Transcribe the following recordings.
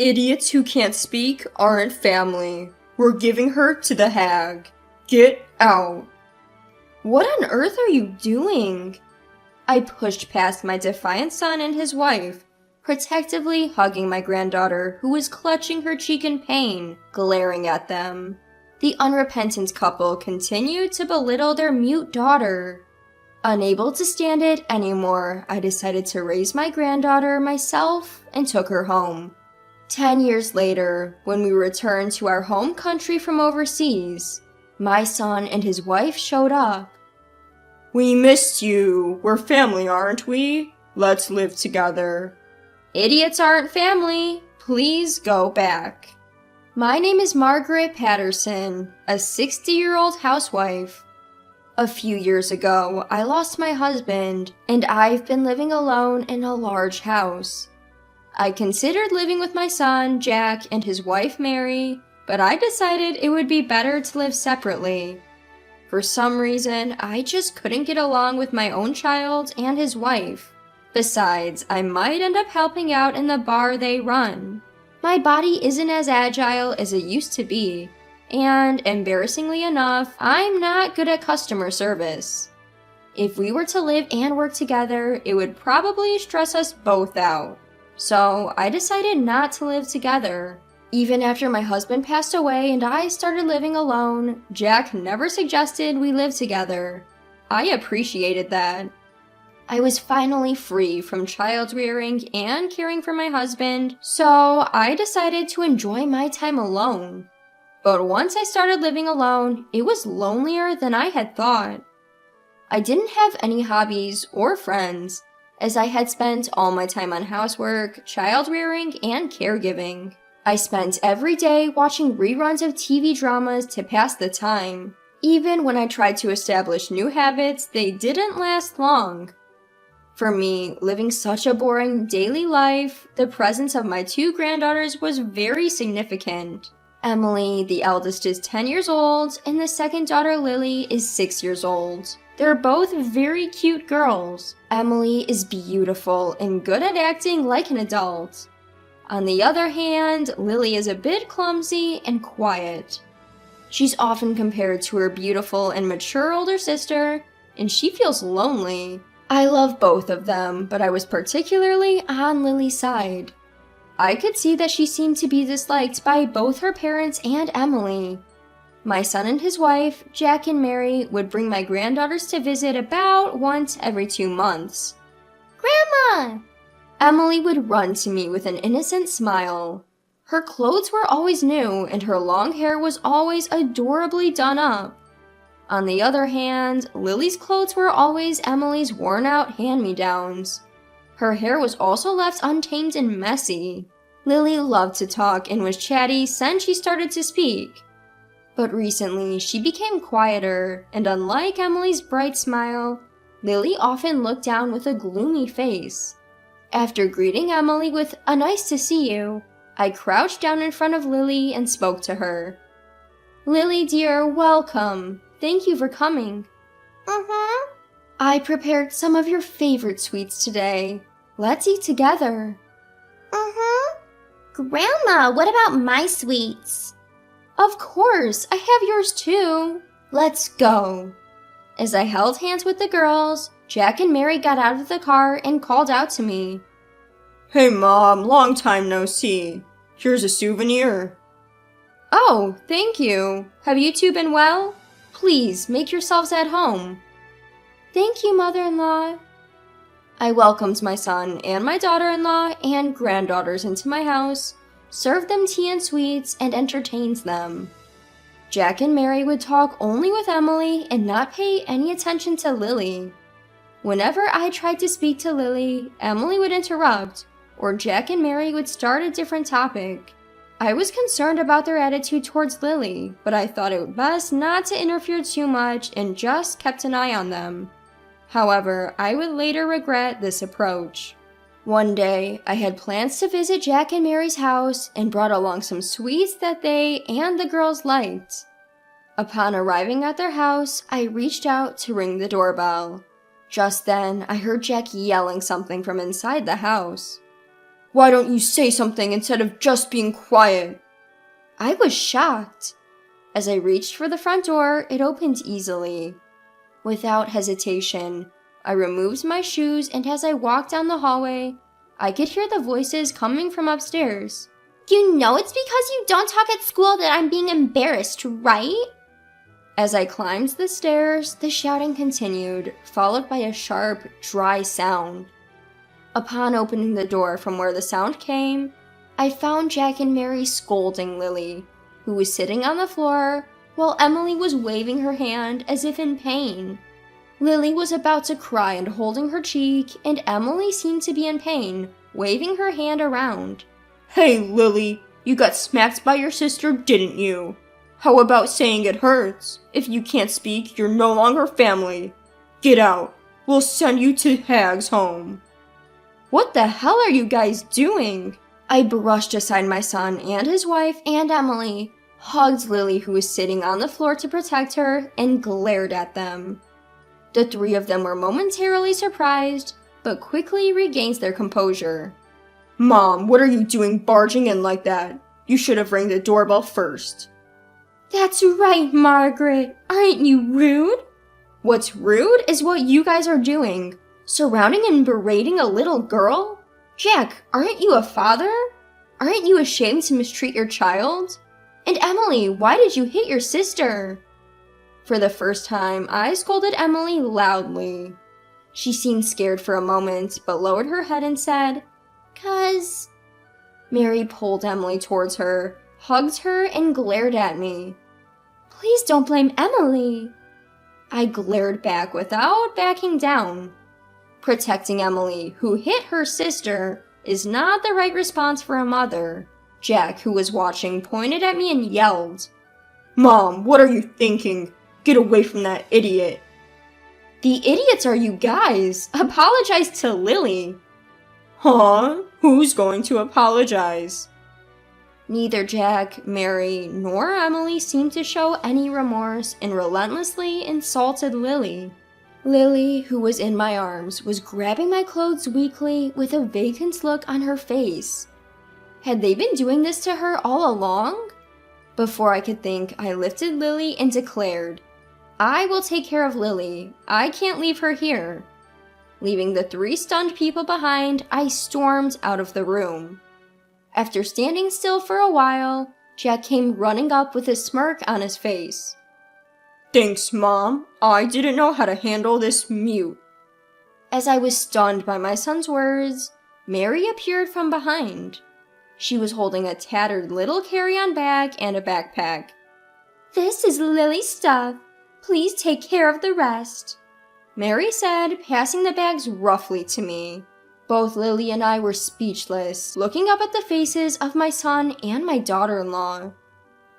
Idiots who can't speak aren't family. We're giving her to the hag. Get out. What on earth are you doing? I pushed past my defiant son and his wife, protectively hugging my granddaughter, who was clutching her cheek in pain, glaring at them. The unrepentant couple continued to belittle their mute daughter. Unable to stand it anymore, I decided to raise my granddaughter myself and took her home. 10 years later, when we returned to our home country from overseas, my son and his wife showed up. We missed you. We're family, aren't we? Let's live together. Idiots aren't family. Please go back. My name is Margaret Patterson, a 60-year-old housewife. A few years ago, I lost my husband, and I've been living alone in a large house. I considered living with my son, Jack, and his wife, Mary, but I decided it would be better to live separately. For some reason, I just couldn't get along with my own child and his wife. Besides, I might end up helping out in the bar they run. My body isn't as agile as it used to be, and embarrassingly enough, I'm not good at customer service. If we were to live and work together, it would probably stress us both out. So I decided not to live together. Even after my husband passed away and I started living alone, Jack never suggested we live together. I appreciated that. I was finally free from child rearing and caring for my husband, so I decided to enjoy my time alone. But once I started living alone, it was lonelier than I had thought. I didn't have any hobbies or friends, as I had spent all my time on housework, child rearing, and caregiving. I spent every day watching reruns of TV dramas to pass the time. Even when I tried to establish new habits, they didn't last long. For me, living such a boring daily life, the presence of my two granddaughters was very significant. Emily, the eldest, is 10 years old, and the second daughter, Lily, is 6 years old. They're both very cute girls. Emily is beautiful and good at acting like an adult. On the other hand, Lily is a bit clumsy and quiet. She's often compared to her beautiful and mature older sister, and she feels lonely. I love both of them, but I was particularly on Lily's side. I could see that she seemed to be disliked by both her parents and Emily. My son and his wife, Jack and Mary, would bring my granddaughters to visit about once every 2 months. Grandma! Emily would run to me with an innocent smile. Her clothes were always new, and her long hair was always adorably done up. On the other hand, Lily's clothes were always Emily's worn-out hand-me-downs. Her hair was also left untamed and messy. Lily loved to talk and was chatty since she started to speak. But recently, she became quieter, and unlike Emily's bright smile, Lily often looked down with a gloomy face. After greeting Emily with a "nice to see you," I crouched down in front of Lily and spoke to her. Lily dear, welcome. Thank you for coming. I prepared some of your favorite sweets today. Let's eat together. Grandma, what about my sweets? Of course, I have yours too. Let's go. As I held hands with the girls, Jack and Mary got out of the car and called out to me. Hey Mom, long time no see. Here's a souvenir. Oh, thank you. Have you two been well? Please, make yourselves at home. Thank you, Mother-in-law. I welcomed my son and my daughter-in-law and granddaughters into my house, served them tea and sweets, and entertained them. Jack and Mary would talk only with Emily and not pay any attention to Lily. Whenever I tried to speak to Lily, Emily would interrupt, or Jack and Mary would start a different topic. I was concerned about their attitude towards Lily, but I thought it best not to interfere too much and just kept an eye on them. However, I would later regret this approach. One day, I had plans to visit Jack and Mary's house and brought along some sweets that they and the girls liked. Upon arriving at their house, I reached out to ring the doorbell. Just then, I heard Jack yelling something from inside the house. Why don't you say something instead of just being quiet? I was shocked. As I reached for the front door, it opened easily. Without hesitation, I removed my shoes, and as I walked down the hallway, I could hear the voices coming from upstairs. You know it's because you don't talk at school that I'm being embarrassed, right? As I climbed the stairs, the shouting continued, followed by a sharp, dry sound. Upon opening the door from where the sound came, I found Jack and Mary scolding Lily, who was sitting on the floor, while Emily was waving her hand as if in pain. Lily was about to cry and holding her cheek, and Emily seemed to be in pain, waving her hand around. Hey, Lily, you got smacked by your sister, didn't you? How about saying it hurts? If you can't speak, you're no longer family. Get out. We'll send you to Hag's home. What the hell are you guys doing? I brushed aside my son and his wife and Emily, hugged Lily, who was sitting on the floor to protect her, and glared at them. The three of them were momentarily surprised, but quickly regained their composure. Mom, what are you doing barging in like that? You should have rang the doorbell first. That's right, Margaret. Aren't you rude? What's rude is what you guys are doing. Surrounding and berating a little girl? Jack, aren't you a father? Aren't you ashamed to mistreat your child? And Emily, why did you hit your sister? For the first time, I scolded Emily loudly. She seemed scared for a moment, but lowered her head and said, "'Cause..." Mary pulled Emily towards her, hugged her, and glared at me. "Please don't blame Emily." I glared back without backing down. Protecting Emily, who hit her sister, is not the right response for a mother. Jack, who was watching, pointed at me and yelled, "Mom, what are you thinking? Get away from that idiot." The idiots are you guys. Apologize to Lily. Huh? Who's going to apologize? Neither Jack, Mary, nor Emily seemed to show any remorse and relentlessly insulted Lily. Lily, who was in my arms, was grabbing my clothes weakly with a vacant look on her face. Had they been doing this to her all along? Before I could think, I lifted Lily and declared, "I will take care of Lily. I can't leave her here." Leaving the three stunned people behind, I stormed out of the room. After standing still for a while, Jack came running up with a smirk on his face. "Thanks, Mom. I didn't know how to handle this mute." As I was stunned by my son's words, Mary appeared from behind. She was holding a tattered little carry-on bag and a backpack. "This is Lily's stuff. Please take care of the rest," Mary said, passing the bags roughly to me. Both Lily and I were speechless, looking up at the faces of my son and my daughter-in-law.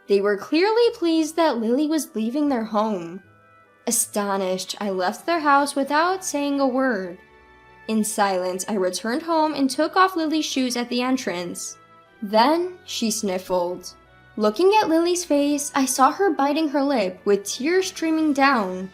They were clearly pleased that Lily was leaving their home. Astonished, I left their house without saying a word. In silence, I returned home and took off Lily's shoes at the entrance. Then she sniffled. Looking at Lily's face, I saw her biting her lip with tears streaming down.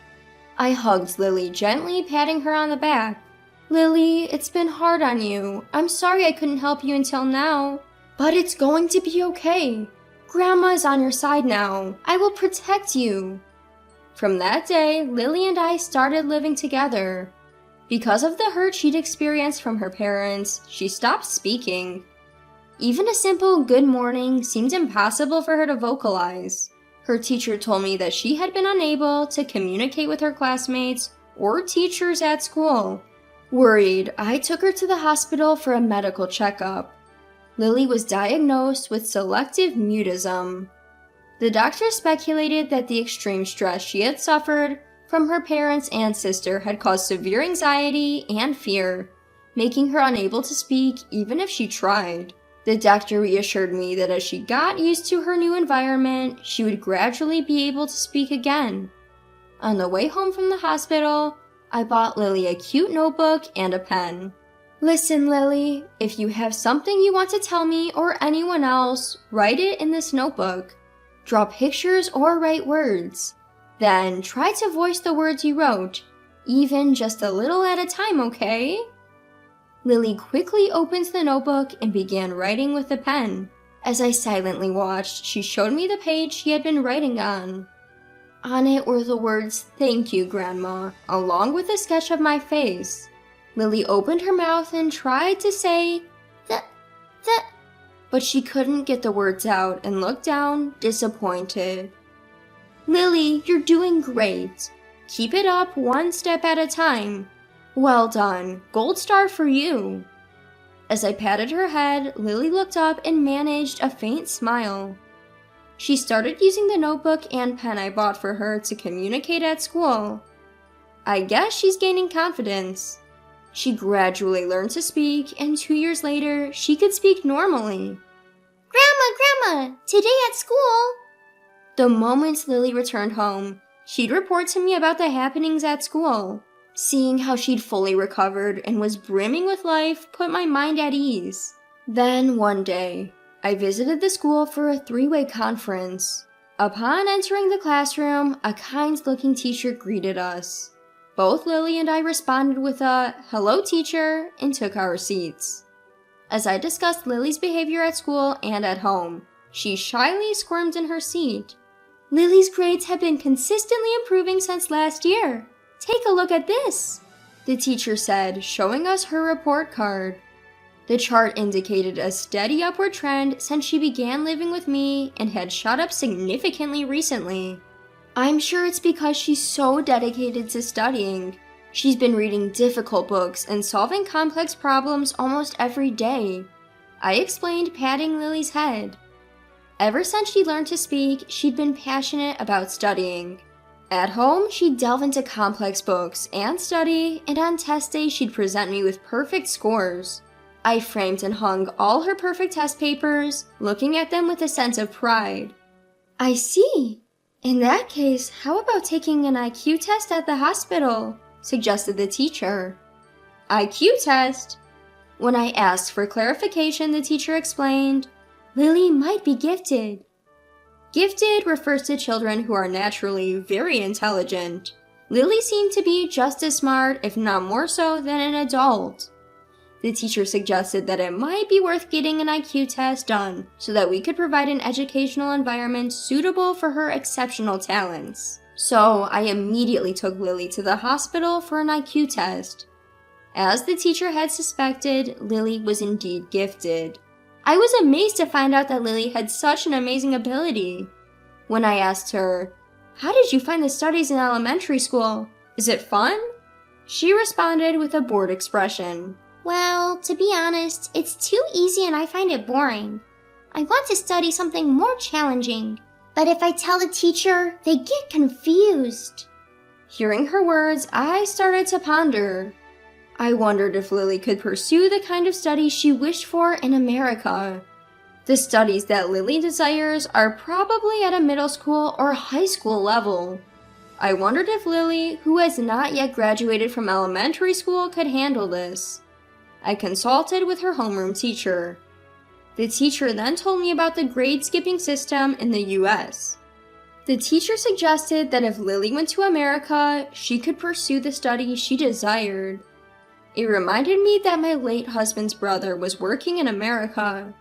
I hugged Lily, gently patting her on the back. "Lily, it's been hard on you. I'm sorry I couldn't help you until now. But it's going to be okay. Grandma is on your side now. I will protect you." From that day, Lily and I started living together. Because of the hurt she'd experienced from her parents, she stopped speaking. Even a simple good morning seemed impossible for her to vocalize. Her teacher told me that she had been unable to communicate with her classmates or teachers at school. Worried, I took her to the hospital for a medical checkup. Lily was diagnosed with selective mutism. The doctor speculated that the extreme stress she had suffered from her parents and sister had caused severe anxiety and fear, making her unable to speak even if she tried. The doctor reassured me that as she got used to her new environment, she would gradually be able to speak again. On the way home from the hospital, I bought Lily a cute notebook and a pen. "Listen, Lily, if you have something you want to tell me or anyone else, write it in this notebook. Draw pictures or write words. Then try to voice the words you wrote, even just a little at a time, okay?" Lily quickly opens the notebook and began writing with a pen. As I silently watched, she showed me the page she had been writing on. On it were the words, "Thank you, Grandma," along with a sketch of my face. Lily opened her mouth and tried to say, That, but she couldn't get the words out and looked down, disappointed. "Lily, you're doing great. Keep it up one step at a time. Well done. Gold star for you." As I patted her head, Lily looked up and managed a faint smile. She started using the notebook and pen I bought for her to communicate at school. I guess she's gaining confidence. She gradually learned to speak, and 2 years later, she could speak normally. Grandma, today at school. The moment Lily returned home, she'd report to me about the happenings at school. Seeing how she'd fully recovered and was brimming with life put my mind at ease. Then, one day, I visited the school for a 3-way conference. Upon entering the classroom, a kind-looking teacher greeted us. Both Lily and I responded with a "Hello, teacher," and took our seats. As I discussed Lily's behavior at school and at home, she shyly squirmed in her seat. "Lily's grades have been consistently improving since last year. Take a look at this," the teacher said, showing us her report card. The chart indicated a steady upward trend since she began living with me and had shot up significantly recently. I'm sure it's because she's so dedicated to studying. She's been reading difficult books and solving complex problems almost every day, I explained, patting Lily's head. Ever since she learned to speak, she'd been passionate about studying. At home, she'd delve into complex books and study, and on test day, she'd present me with perfect scores. I framed and hung all her perfect test papers, looking at them with a sense of pride. I see. In that case, how about taking an IQ test at the hospital? Suggested the teacher. IQ test? When I asked for clarification, the teacher explained, Lily might be gifted. Gifted refers to children who are naturally very intelligent. Lily seemed to be just as smart, if not more so, than an adult. The teacher suggested that it might be worth getting an IQ test done so that we could provide an educational environment suitable for her exceptional talents. So I immediately took Lily to the hospital for an IQ test. As the teacher had suspected, Lily was indeed gifted. I was amazed to find out that Lily had such an amazing ability. When I asked her, "How did you find the studies in elementary school? Is it fun?" she responded with a bored expression. Well, to be honest, it's too easy and I find it boring. I want to study something more challenging. But if I tell the teacher, they get confused. Hearing her words, I started to ponder. I wondered if Lily could pursue the kind of studies she wished for in America. The studies that Lily desires are probably at a middle school or high school level. I wondered if Lily, who has not yet graduated from elementary school, could handle this. I consulted with her homeroom teacher. The teacher then told me about the grade skipping system in the US. The teacher suggested that if Lily went to America, she could pursue the study she desired. It reminded me that my late husband's brother was working in America.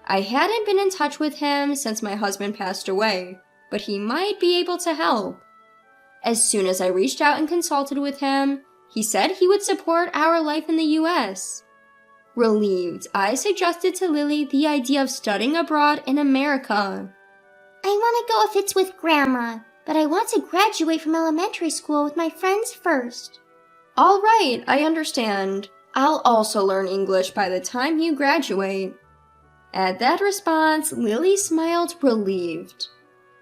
I hadn't been in touch with him since my husband passed away, but he might be able to help. As soon as I reached out and consulted with him, he said he would support our life in the US. Relieved, I suggested to Lily the idea of studying abroad in America. I want to go if it's with Grandma, but I want to graduate from elementary school with my friends first. All right, I understand. I'll also learn English by the time you graduate. At that response, Lily smiled relieved.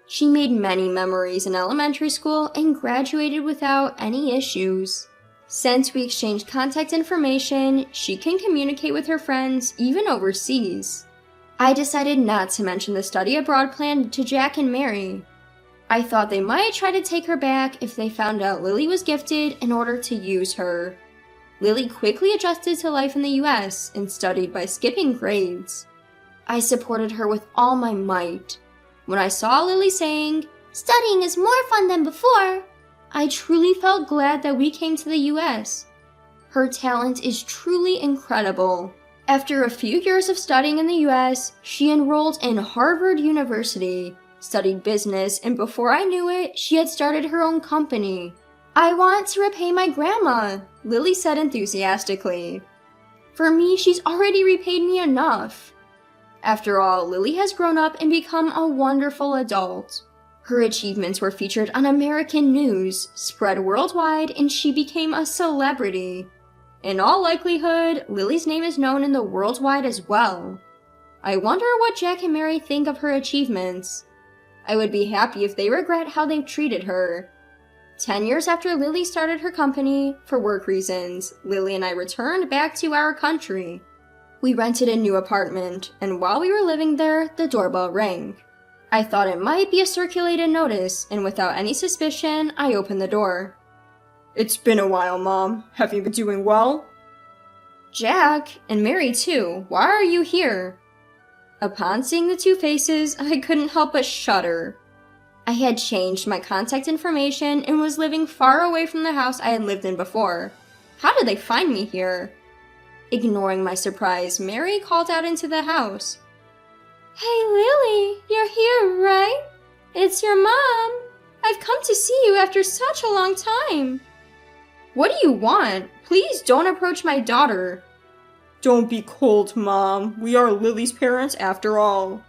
She made many memories in elementary school and graduated without any issues. Since we exchanged contact information, she can communicate with her friends even overseas. I decided not to mention the study abroad plan to Jack and Mary. I thought they might try to take her back if they found out Lily was gifted in order to use her. Lily quickly adjusted to life in the US and studied by skipping grades. I supported her with all my might. When I saw Lily saying, "Studying is more fun than before," I truly felt glad that we came to the US. Her talent is truly incredible. After a few years of studying in the US, she enrolled in Harvard University, studied business, and before I knew it, she had started her own company. I want to repay my grandma, Lily said enthusiastically. For me, she's already repaid me enough. After all, Lily has grown up and become a wonderful adult. Her achievements were featured on American news, spread worldwide, and she became a celebrity. In all likelihood, Lily's name is known in the worldwide as well. I wonder what Jack and Mary think of her achievements. I would be happy if they regret how they've treated her. 10 years after Lily started her company, for work reasons, Lily and I returned back to our country. We rented a new apartment, and while we were living there, the doorbell rang. I thought it might be a circulated notice, and without any suspicion, I opened the door. It's been a while, Mom. Have you been doing well? Jack, and Mary too, why are you here? Upon seeing the two faces, I couldn't help but shudder. I had changed my contact information and was living far away from the house I had lived in before. How did they find me here? Ignoring my surprise, Mary called out into the house. Hey, Lily, you're here, right? It's your mom. I've come to see you after such a long time. What do you want? Please don't approach my daughter. Don't be cold, Mom. We are Lily's parents after all.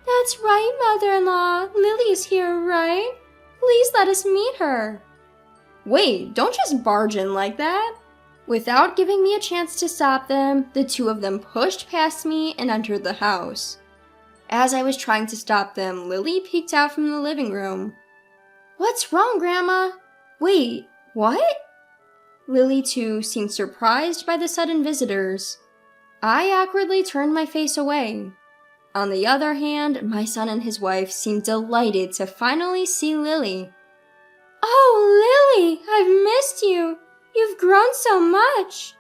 That's right, Mother-in-law. Lily is here, right? Please let us meet her. Wait, don't just barge in like that. Without giving me a chance to stop them, the two of them pushed past me and entered the house. As I was trying to stop them, Lily peeked out from the living room. What's wrong, Grandma? Wait, what? Lily, too, seemed surprised by the sudden visitors. I awkwardly turned my face away. On the other hand, my son and his wife seemed delighted to finally see Lily. Oh, Lily, I've missed you. You've grown so much.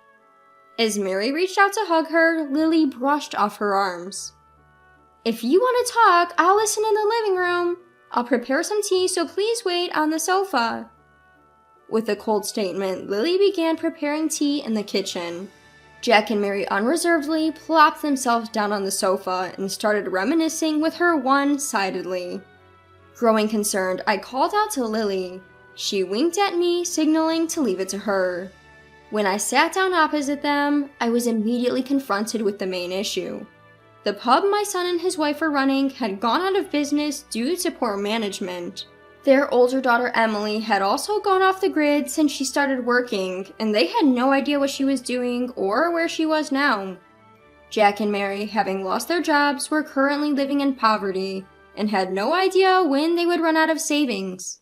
As Mary reached out to hug her, Lily brushed off her arms. If you want to talk, I'll listen in the living room. I'll prepare some tea, so please wait on the sofa. With a cold statement, Lily began preparing tea in the kitchen. Jack and Mary unreservedly plopped themselves down on the sofa and started reminiscing with her one-sidedly. Growing concerned, I called out to Lily. She winked at me, signaling to leave it to her. When I sat down opposite them, I was immediately confronted with the main issue. The pub my son and his wife were running had gone out of business due to poor management. Their older daughter Emily had also gone off the grid since she started working, and they had no idea what she was doing or where she was now. Jack and Mary, having lost their jobs, were currently living in poverty and had no idea when they would run out of savings.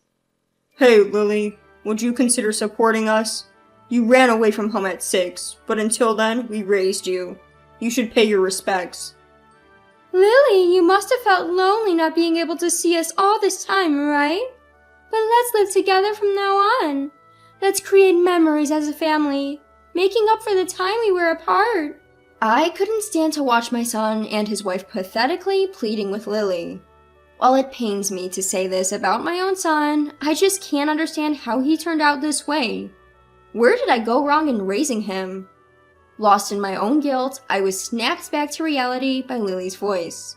Hey, Lily, would you consider supporting us? You ran away from home at 6, but until then, we raised you. You should pay your respects. Lily, you must have felt lonely not being able to see us all this time, right? But let's live together from now on. Let's create memories as a family, making up for the time we were apart. I couldn't stand to watch my son and his wife pathetically pleading with Lily. While it pains me to say this about my own son, I just can't understand how he turned out this way. Where did I go wrong in raising him? Lost in my own guilt, I was snapped back to reality by Lily's voice.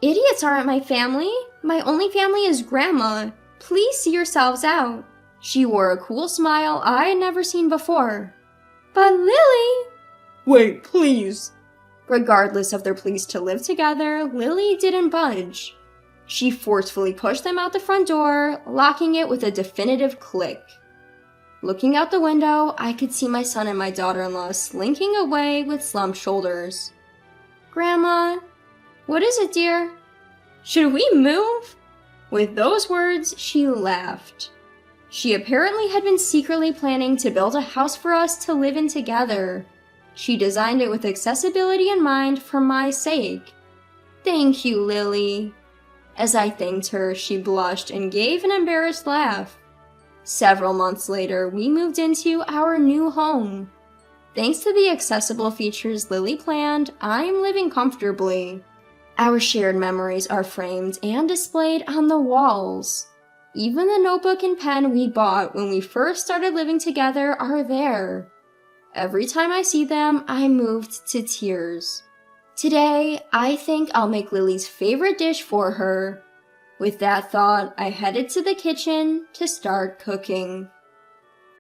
Idiots aren't my family. My only family is Grandma. Please see yourselves out. She wore a cool smile I had never seen before. But Lily... Wait, please. Regardless of their pleas to live together, Lily didn't budge. She forcefully pushed them out the front door, locking it with a definitive click. Looking out the window, I could see my son and my daughter-in-law slinking away with slumped shoulders. Grandma, what is it, dear? Should we move? With those words, she laughed. She apparently had been secretly planning to build a house for us to live in together. She designed it with accessibility in mind for my sake. Thank you, Lily. As I thanked her, she blushed and gave an embarrassed laugh. Several months later, we moved into our new home. Thanks to the accessible features Lily planned, I'm living comfortably. Our shared memories are framed and displayed on the walls. Even the notebook and pen we bought when we first started living together are there. Every time I see them, I'm moved to tears. Today, I think I'll make Lily's favorite dish for her. With that thought, I headed to the kitchen to start cooking.